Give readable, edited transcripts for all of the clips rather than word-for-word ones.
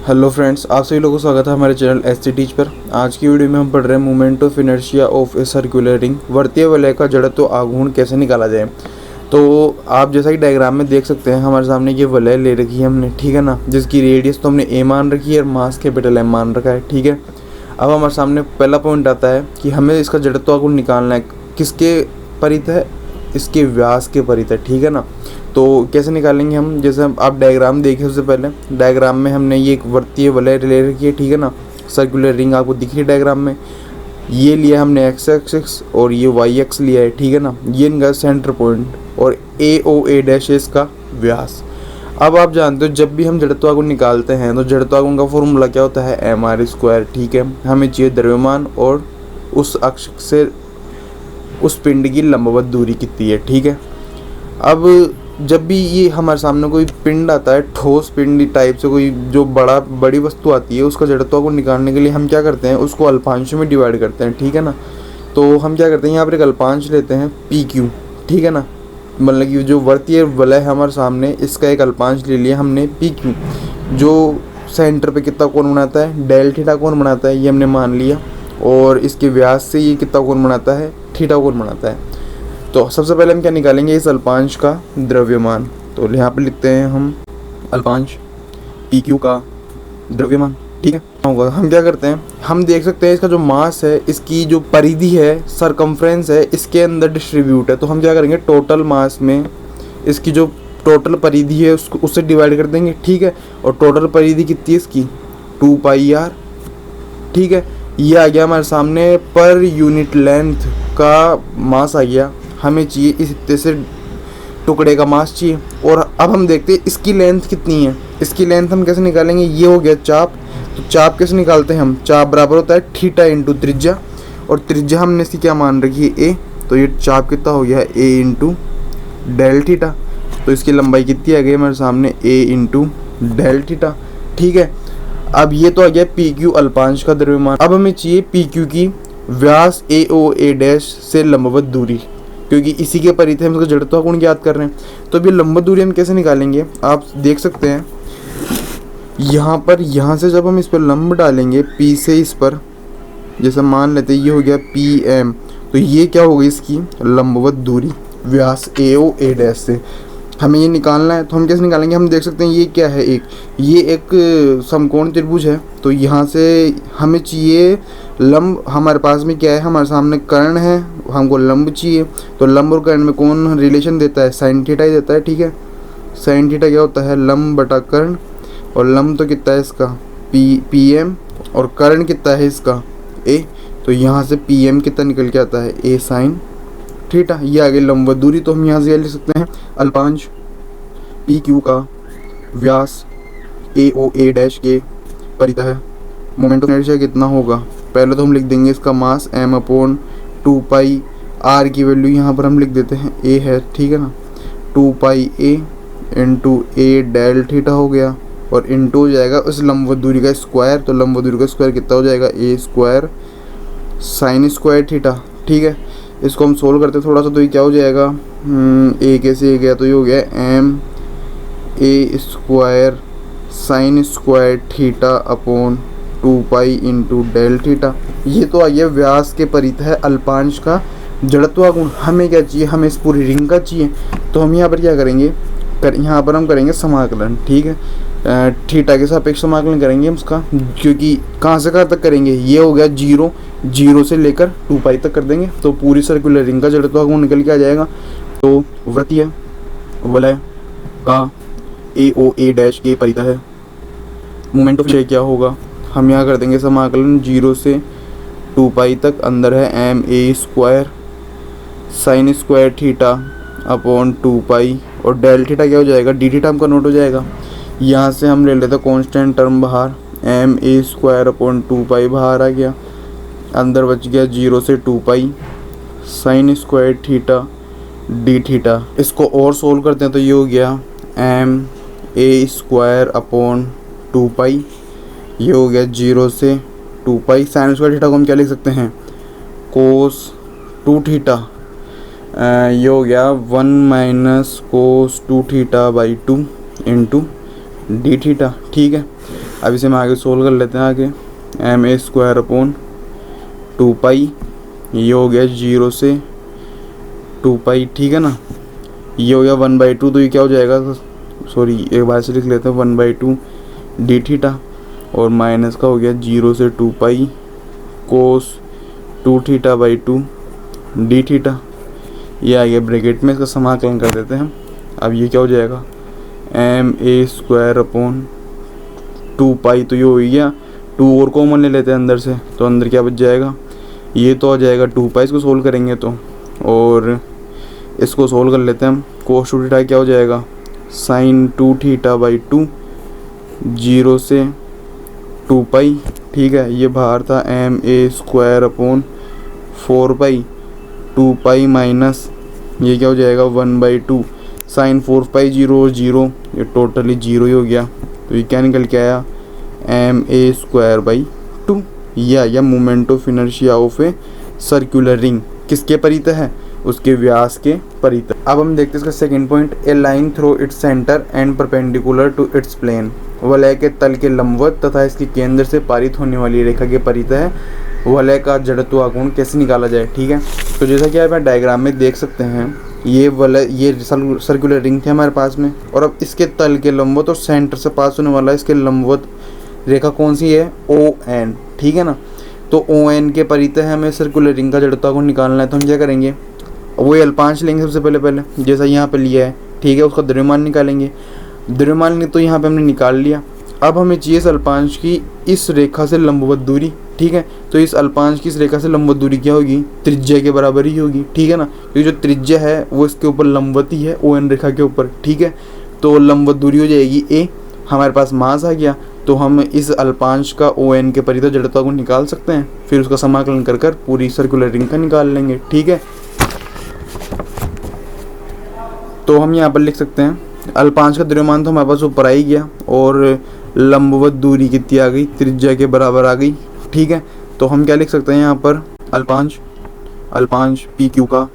Hello friends, आप सभी लोगों को स्वागत है हमारे चैनल एससी टीच पर। आज की वीडियो में हम पढ़ रहे हैं movement of inertia of a circular ring, वर्तीय वलय का जड़त्व आघूर्ण कैसे निकाला जाए। तो आप जैसा कि डायग्राम में देख सकते हैं, हमारे सामने ये वलय ले रखी है हमने, ठीक है ना, जिसकी रेडियस तो हमने ए मान रखी है और मास कैपिटल एम मान रखा है, ठीक है। अब हमारे सामने पहला पॉइंट आता है कि हमें इसका जड़त्व आघूर्ण निकालना है। किसके परित है? इसके व्यास के परित है, ठीक है ना। तो कैसे निकालेंगे हम? जैसे आप डायग्राम देखें, सबसे पहले डायग्राम में हमने ये एक वर्तीय वलय ले रखी है, ठीक है ना। सर्कुलर रिंग आपको दिख रही है डायग्राम में। ये लिया हमने एक्स एक्सिस और ये वाई एक्स लिया है, ठीक है ना। ये इनका सेंटर पॉइंट और ए ओ ए डैश है इसका व्यास। अब आप जानते हो जब भी हम जड़त्वाघूर्ण निकालते हैं तो जड़त्वाघूर्ण का फॉर्मूला क्या होता है? एम आर स्क्वायर, ठीक है। हमें चाहिए द्रव्यमान और उस अक्ष से उस पिंड की लंबवत दूरी कितनी है, ठीक है। अब जब भी ये हमारे सामने कोई पिंड आता है, ठोस पिंड टाइप से कोई जो बड़ी वस्तु आती है, उसका जड़त्वाघूर्ण निकालने के लिए हम क्या करते हैं? उसको अल्पांशों में डिवाइड करते हैं, ठीक है ना। तो हम क्या करते हैं, यहाँ पर एक अल्पांश लेते हैं पी क्यू, ठीक है ना। मतलब कि जो वर्तीय वलय है हमारे सामने, इसका एक अल्पांश ले लिया हमने पी क्यू, जो सेंटर पे कितना कोण बनाता है? डेल थीटा कोण बनाता है, ये हमने मान लिया। और इसके व्यास से ये कितना कोण बनाता है? थीटा कोण बनाता है। तो सबसे पहले हम क्या निकालेंगे? इस अल्पांश का द्रव्यमान। तो यहाँ पे लिखते हैं हम अल्पांश पी क्यू का द्रव्यमान, ठीक है। होगा हम क्या करते हैं, हम देख सकते हैं इसका जो मास है, इसकी जो परिधि है, सरकमफ्रेंस है, इसके अंदर डिस्ट्रीब्यूट है। तो हम क्या करेंगे, टोटल मास में इसकी जो टोटल परिधि है उसको उससे डिवाइड कर देंगे, ठीक है। और टोटल परिधि कितनी है इसकी? 2 पाई आर, ठीक है। ये आ गया हमारे सामने पर यूनिट लेंथ का मास आ गया। हमें चाहिए इस हिस्से से टुकड़े का मास चाहिए। और अब हम देखते हैं इसकी लेंथ कितनी है। इसकी लेंथ हम कैसे निकालेंगे? ये हो गया चाप। तो चाप कैसे निकालते हैं हम? चाप बराबर होता है थीटा इंटू त्रिज्या, और त्रिज्या हमने इसकी क्या मान रखी है? ए। तो ये चाप कितना हो गया? ए इंटू डेल थीटा। तो इसकी लंबाई कितनी आ गई हमारे सामने? ए इंटू डेल थीटा, ठीक है। अब ये तो आ गया पी क्यू अल्पांश का द्रव्यमान। अब हमें चाहिए पी क्यू की व्यास ए ओ ए डैश से लंबवत दूरी, क्योंकि इसी के परित हम इसका जड़त्वाघूर्ण ज्ञात कर रहे हैं। तो अभी लंबवत दूरी हम कैसे निकालेंगे? आप देख सकते हैं यहाँ पर, यहाँ से जब हम इस पर लंब डालेंगे पी से इस पर, जैसे मान लेते हैं ये हो गया पी एम, तो ये क्या होगी? इसकी लंबवत दूरी व्यास ए ओ ए डैश से हमें ये निकालना है। तो हम कैसे निकालेंगे? हम देख सकते हैं ये क्या है, ये एक समकोण त्रिभुज है। तो यहाँ से हमें चाहिए लंब। हमारे पास में क्या है? हमारे सामने कर्ण है, हमको लंब चाहिए। तो लंब और कर्ण में कौन रिलेशन देता है? साइन थीटा ही देता है, ठीक है। साइन थीटा क्या होता है? लंब बटा कर्ण। और लंब तो कितना है इसका? पी एम, और कर्ण कितना है इसका? ए। तो यहाँ से पी एम कितना निकल के आता है? ए साइन थीटा। ये आगे लंबवत दूरी। तो हम यहाँ से लिख सकते हैं अल्पांश पी क्यू का व्यास ए ओ ए डैश के परित है। मोमेंट ऑफ इनर्शिया कितना होगा? पहले तो हम लिख देंगे इसका मास एम अपॉन 2 पाई आर की वैल्यू यहाँ पर हम लिख देते हैं ए है, ठीक है ना। 2 पाई ए इंटू ए डेल थीटा हो गया, और इंटू हो जाएगा उस लंबवत दूरी का स्क्वायर। तो लंबवत दूरी का स्क्वायर कितना हो जाएगा? ए स्क्वायर साइन स्क्वायर थीटा, ठीक है। इसको हम सोल्व करते थोड़ा सा, तो ये क्या हो जाएगा? ए कैसे गया? तो ये हो गया M A square sine square theta upon 2 pi into del theta. ये तो आ गया व्यास के परित है अल्पांश का जड़त्वाघूर्ण। हमें क्या चाहिए? हमें इस पूरी रिंग का चाहिए। तो हम यहाँ पर क्या करेंगे? यहाँ पर हम करेंगे समाकलन, ठीक है। थीटा के सापेक्ष समाकलन करेंगे हम उसका, क्योंकि कहाँ से कहाँ तक करेंगे? ये हो गया जीरो से लेकर 2 पाई तक कर देंगे। तो पूरी सर्कुलर रिंग का जड़त्वाघूर्ण निकल के आ जाएगा। तो वृत्तीय वलय का ए ओ ए डैश के परित है। मोमेंट ऑफ इनर्शिया क्या होगा? हम यहाँ कर देंगे समाकलन 0 से 2 पाई तक। अंदर है M A square sine square theta upon 2 pi, और डेल थीटा क्या हो जाएगा? डी थीटा हम कन्वर्ट हो जाएगा। यहाँ से हम ले लेते हैं कांस्टेंट टर्म बाहर, एम ए स्क्वायर अपॉन 2 पाई बाहर आ गया। अंदर बच गया 0 से 2 pi sine square theta D theta. इसको और सोल्व करते हैं तो ये हो गया एम ए स्क्वायर अपॉन 2 पाई। ये हो गया 0 से 2 पाई। साइन स्क्वायर थीटा को हम क्या लिख सकते हैं? कोस 2 थीटा। ये हो गया 1 minus cos 2 theta by 2 into D theta, ठीक है। अब इसे हम आगे सोल्व कर लेते हैं। आगे एम ए स्क्वायर अपॉन 2 पाई, ये हो गया 0 से 2 पाई, ठीक है ना। ये हो गया 1/2, तो ये क्या हो जाएगा, सॉरी एक बार से लिख लेते हैं 1/2 डी थीटा, और माइनस का हो गया 0 से 2 पाई कोस 2 थीटा बाई 2 डी थीटा। ये आ गया ब्रैकेट में, इसका समाकलन कर देते हैं। अब ये क्या हो जाएगा, एम ए स्क्वायर अपॉन 2 पाई, तो ये हो गया 2 और कॉमन ले लेते हैं अंदर से, तो अंदर क्या बच जाएगा, ये तो आ जाएगा 2 पाई, इसको सोल्व करेंगे तो, और इसको सोल्व कर लेते हैं हम। कोस 2 थीटा क्या हो जाएगा, साइन 2 थीटा बाई 2, 0 से 2 पाई, ठीक है। ये बाहर था M A square upon 4 pi, 2 pi minus ये क्या हो जाएगा 1/2, साइन 4 पाई 0 0, ये टोटली 0 ही हो गया। तो ये क्या निकल के आया, एम ए स्क्वायर बाई 2। यह आ गया moment of inertia of a circular ring, किसके परित है, उसके व्यास के परित। अब हम देखते हैं इसका second point, a line through its centre and perpendicular to its plane, वलय के तल के लंबवत तथा इसके केंद्र से पारित होने वाली रेखा के परित है। वलय का जड़त्वाघूर्ण कैसे निकाला जाए, ठीक है। तो जैसा कि आप डायग्राम में देख सकते हैं, ये वलय, ये सर्कुलर रिंग थी हमारे पास में, और अब इसके तल के लंबवत और सेंटर से पास होने वाला इसके लंबवत रेखा कौन सी है, ओ एन, ठीक है ना। तो ओ एन के परित है हमें सर्कुलर रिंग का जड़त्वाघूर्ण निकालना है, तो हम क्या करेंगे, वो L5 लेंगे सबसे पहले जैसा यहाँ पे लिया है, ठीक है। उसका द्रव्यमान निकालेंगे, द्रव्यमान तो यहाँ पे हमने निकाल लिया। अब हमें चाहिए इस L5 की इस रेखा से लंबवत दूरी, ठीक है। तो इस L5 की इस रेखा से लंबवत दूरी क्या होगी, त्रिज्या के बराबर ही होगी, ठीक है ना। तो जो त्रिज्या है वो इसके ऊपर लंबवत ही है, ओ एन रेखा के ऊपर, ठीक है। तो लंबवत दूरी हो जाएगी ए, हमारे पास मास आ गया, तो हम इस L5 का ओ एन के परित जड़त्वाघूर्ण निकाल सकते हैं, फिर उसका समाकलन कर पूरी सर्कुलर रिंग का निकाल लेंगे, ठीक है। तो हम यहाँ पर लिख सकते हैं L5 का द्रव्यमान तो हमारे पास ऊपर आ ही गया, और लंबवत दूरी कितनी आ गई, त्रिज्या के बराबर आ गई, ठीक है। तो हम क्या लिख सकते हैं यहाँ पर, L5 पी क्यू का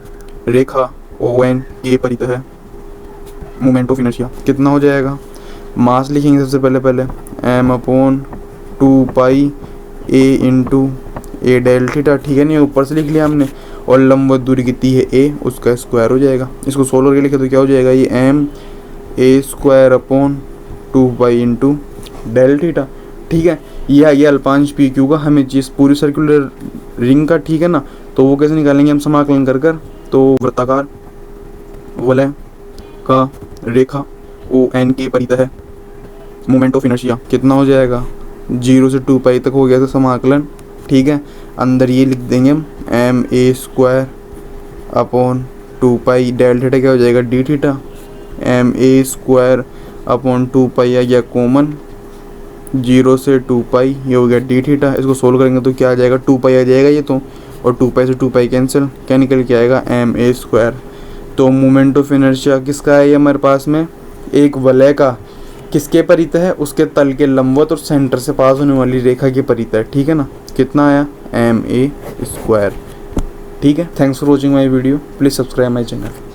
रेखा ओ एन के परित है, मोमेंट ऑफ इनर्शिया कितना हो जाएगा, मास लिखेंगे सबसे पहले एम अपॉन 2 पाई ए इंटू ए डेल थीटा, ठीक है। नहीं ऊपर से लिख लिया हमने, और लंबवत दूरी कितनी है ए, उसका स्क्वायर हो जाएगा। इसको सोल्व करके लिखे तो क्या हो जाएगा, ये M A square upon 2 pi into del theta, ठीक है। ये आ गया L5 पी क्यू का, हमें जिस पूरी सर्कुलर रिंग का, ठीक है ना। तो वो कैसे निकालेंगे हम, समाकलन कर तो वृत्ताकार वलय का रेखा ओ एन के परित है, मोमेंट ऑफ इनर्शिया कितना हो जाएगा, 0 से 2 पाई तक हो गया था समाकलन, ठीक है। अंदर ये लिख देंगे हम M A square upon 2 pi, del theta क्या हो जाएगा D theta, M A square upon 2 pi आ गया कॉमन, 0 से 2 पाई, ये हो गया डी थीटा। इसको सोल्व करेंगे तो क्या आ जाएगा, 2 पाई आ जाएगा ये तो, और 2 पाई से 2 पाई कैंसिल, क्या निकल के आएगा एम ए स्क्वायर। तो मोमेंट ऑफ इनर्शिया किसका है ये हमारे पास में, एक वलय का, किसके परित है, उसके तल के लंबवत और सेंटर से पास होने वाली रेखा के परित है, ठीक है ना। कितना आया, एम ए स्क्वायर, ठीक है। Thanks for watching my video, please subscribe my channel.